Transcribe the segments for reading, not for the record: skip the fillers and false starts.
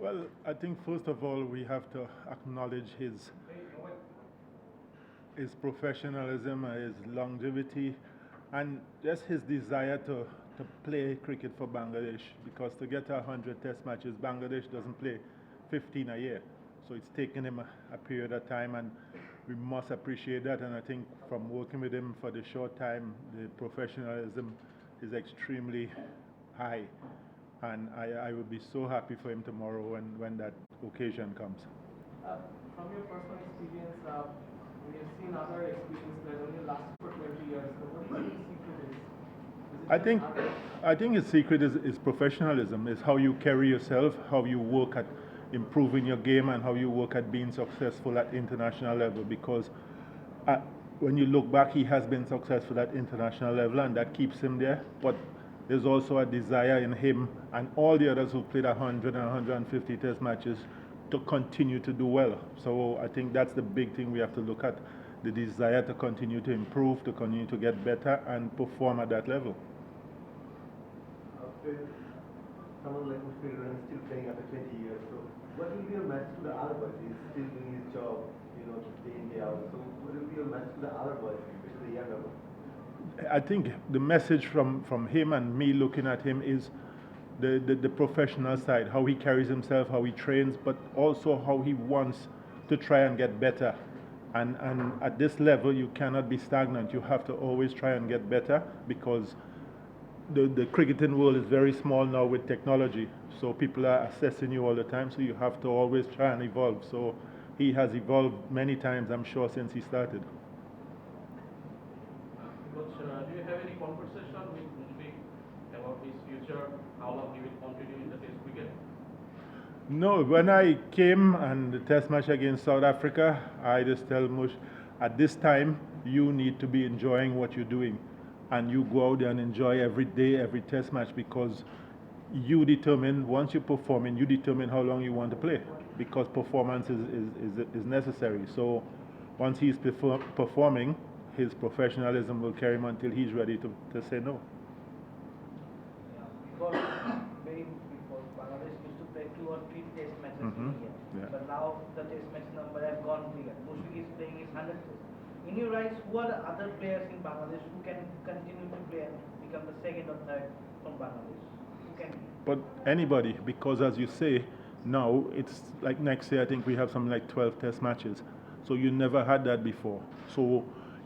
Well, I think first of all we have to acknowledge his professionalism, his longevity, and just his desire to play cricket for Bangladesh. Because to get 100 Test matches, Bangladesh doesn't play 15 a year, so it's taken him a period of time, and we must appreciate that. And I think from working with him for the short time, the professionalism is extremely high. And I would be so happy for him tomorrow when that occasion comes. From your personal experience, we have seen other experience that only last for 20 years. So what do you think the secret is? I think his secret is professionalism, is how you carry yourself, how you work at improving your game, and how you work at being successful at international level. Because when you look back, he has been successful at international level, and that keeps him there. But there's also a desire in him and all the others who played 100 and 150 Test matches to continue to do well. So I think that's the big thing we have to look at, the desire to continue to improve, to continue to get better and perform at that level. Someone like Mushfiqur is still playing after 20 years, so what will be your message to the other boys? He's still doing his job, day in, day out. So what will be your message to the other boys, especially the younger ones? I think the message from him and me looking at him is the professional side, how he carries himself, how he trains, but also how he wants to try and get better. And at this level, you cannot be stagnant. You have to always try and get better, because the cricketing world is very small now with technology. So people are assessing you all the time, so you have to always try and evolve. So he has evolved many times, I'm sure, since he started. Do you have any conversation with Mushfiq about his future, how long he will continue in the Test cricket? No, when I came and the Test match against South Africa, I just tell Mush, at this time, you need to be enjoying what you're doing. And you go out there and enjoy every day, every Test match, because you determine, once you're performing, you determine how long you want to play, because performance is necessary. So once he's performing, his professionalism will carry him until he's ready to say no. Before, Bangladesh used to play 2 or 3 Test matches in a year. Yeah. But now the Test match number has gone bigger. Mushfiq is playing his 100th Test. In your eyes, who are the other players in Bangladesh who can continue to play and become the second or third from Bangladesh? Who can be? But anybody, because as you say, now it's like next year I think we have something like 12 Test matches. So you never had that before. So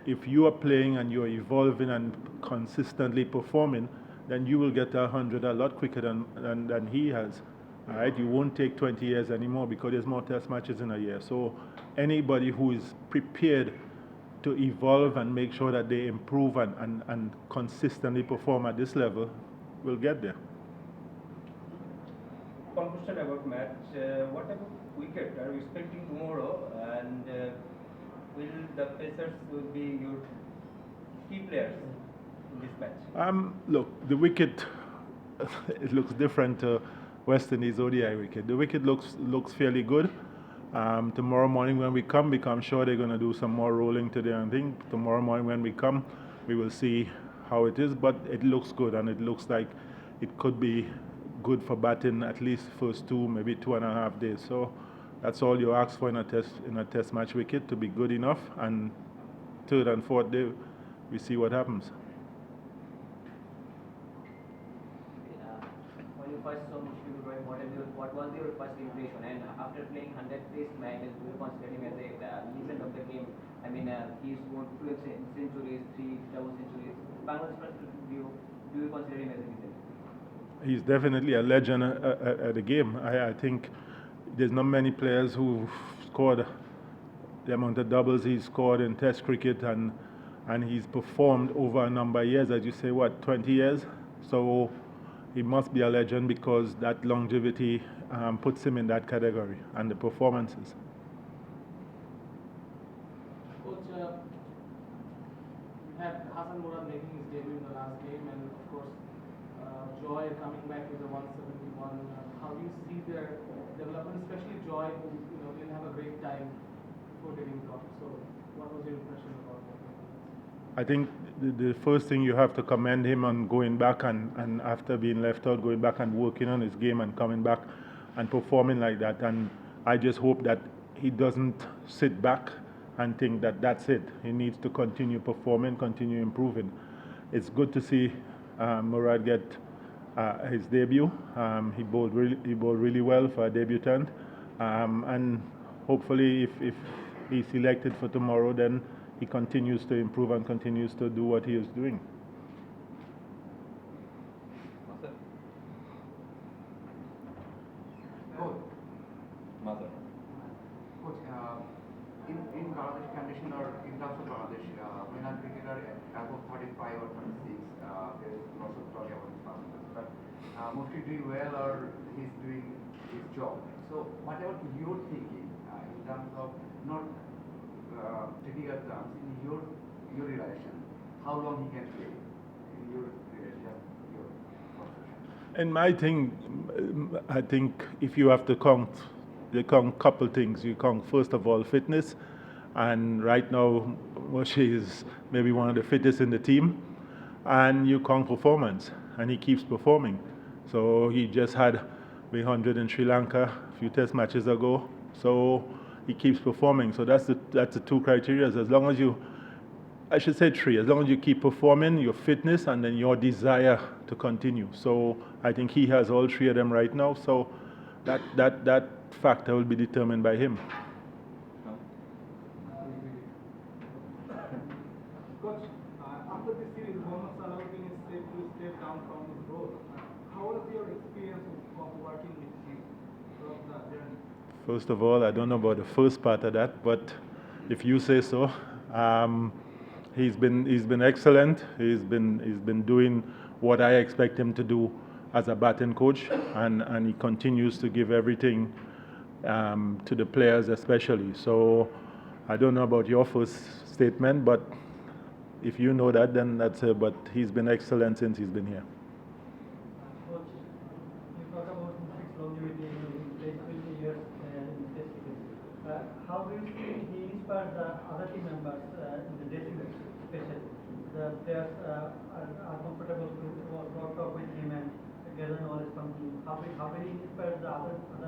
if you are playing and you're evolving and consistently performing, then you will get 100 a lot quicker than he has. All right, you won't take 20 years anymore because there's more Test matches in a year. So anybody who is prepared to evolve and make sure that they improve and consistently perform at this level will get there. One question about match. What about wicket are you expecting tomorrow, and will the pacers will be your key players in this match? Look, the wicket, it looks different to West Indies ODI wicket. The wicket looks fairly good. Tomorrow morning when we come, I'm sure they're going to do some more rolling today. I think tomorrow morning when we come, we will see how it is. But it looks good, and it looks like it could be good for batting at least first 2, maybe 2.5 days. So that's all you ask for in a test match wicket, to be good enough. And 3rd and 4th day, we see what happens. When you first saw Mushfiqur, what was your first impression? And after playing 100 Test matches, do you consider him as a legend of the game? I mean, he's won 12 centuries, 3 double centuries. Bangladesh perspective, do you consider him as a legend? He's definitely a legend at the game. I think there's not many players who scored the amount of doubles he's scored in Test cricket, and he's performed over a number of years, as you say, 20 years? So he must be a legend, because that longevity puts him in that category, and the performances. Coach, we had Hassan Murad making his debut in the last game, and of course, Joy coming back with the 171. How do you see their development, especially Joy, who didn't have a great time before getting dropped? So, what was your impression about that? I think the first thing you have to commend him on going back and after being left out, going back and working on his game and coming back and performing like that. And I just hope that he doesn't sit back and think that that's it. He needs to continue performing, continue improving. It's good to see Murad get his debut. He bowled really well for a debutant, and hopefully if he's selected for tomorrow, then he continues to improve and continues to do what he is doing. Mother. Coach, in Bangladesh condition or in terms of Bangladesh, when a cricketer above 35 or 36, there is lots of talk about his performance, but mostly doing well or he's doing his job. So what about your thinking in terms of not technical terms, in your relation, how long he can play in your relation, your profession? In my thing, I think if you have to count, you count couple things. You count first of all fitness, and right now Moshe is maybe one of the fittest in the team, and you count performance, and he keeps performing. So he just had 100 in Sri Lanka a few test matches ago, so he keeps performing. So that's the two criteria. As long as you, I should say three, as long as you keep performing, your fitness, and then your desire to continue. So I think he has all three of them right now. So that factor will be determined by him. Coach, after this series, Mohammad Salahuddin is said to step down from his role. How was your experience of working with him throughout the journey? First of all, I don't know about the first part of that, but if you say so, he's been excellent. He's been doing what I expect him to do as a batting coach, and he continues to give everything to the players especially. So I don't know about your first statement, but if you know that, then that's it. But he's been excellent since he's been here. Coach, you talk about his longevity in playing 20 years in Test cricket. How do you see he inspired the other team members in the dressing room, especially? The players are comfortable to talk with him and gather knowledge from him. How will he inspire the other team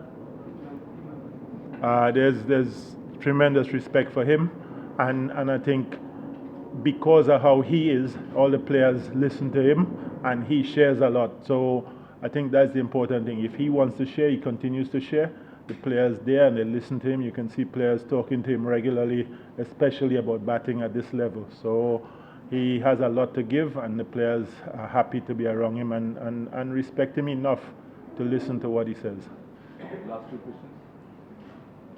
members? There's tremendous respect for him, and I think because of how he is, all the players listen to him, and he shares a lot. So I think that's the important thing. If he wants to share, he continues to share. The players there, and they listen to him. You can see players talking to him regularly, especially about batting at this level. So he has a lot to give, and the players are happy to be around him and respect him enough to listen to what he says. Last two questions.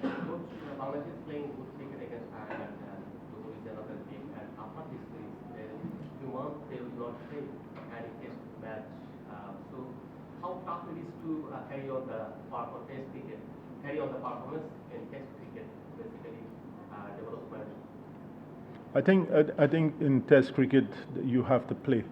Coach, Bangladesh is playing good cricket against Ireland and Togo is another team, and after this series, the month they will not play any test match. So how tough it is to carry on the performance in test cricket, basically development. I think in Test cricket you have to play.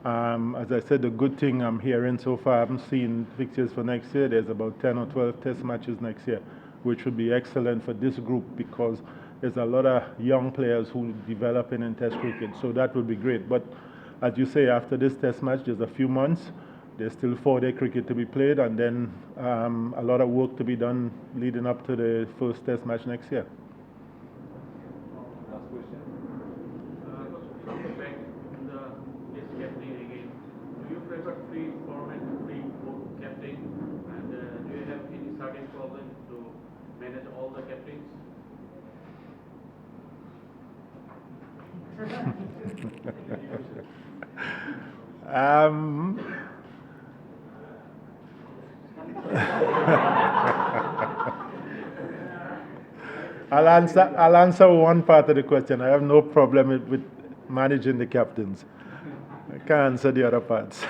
As I said, the good thing I'm hearing so far, I haven't seen fixtures for next year. There's about 10 or 12 Test matches next year, which would be excellent for this group because there's a lot of young players who are developing in Test cricket. So that would be great. But as you say, after this Test match, there's a few months. There's still 4-day cricket to be played, and then a lot of work to be done leading up to the first Test match next year. Last question. Coming back in the test captain again, do you prefer free format, free captain, and do you have any certain problem to manage all the captains? I'll answer one part of the question. I have no problem with managing the captains. I can't answer the other parts.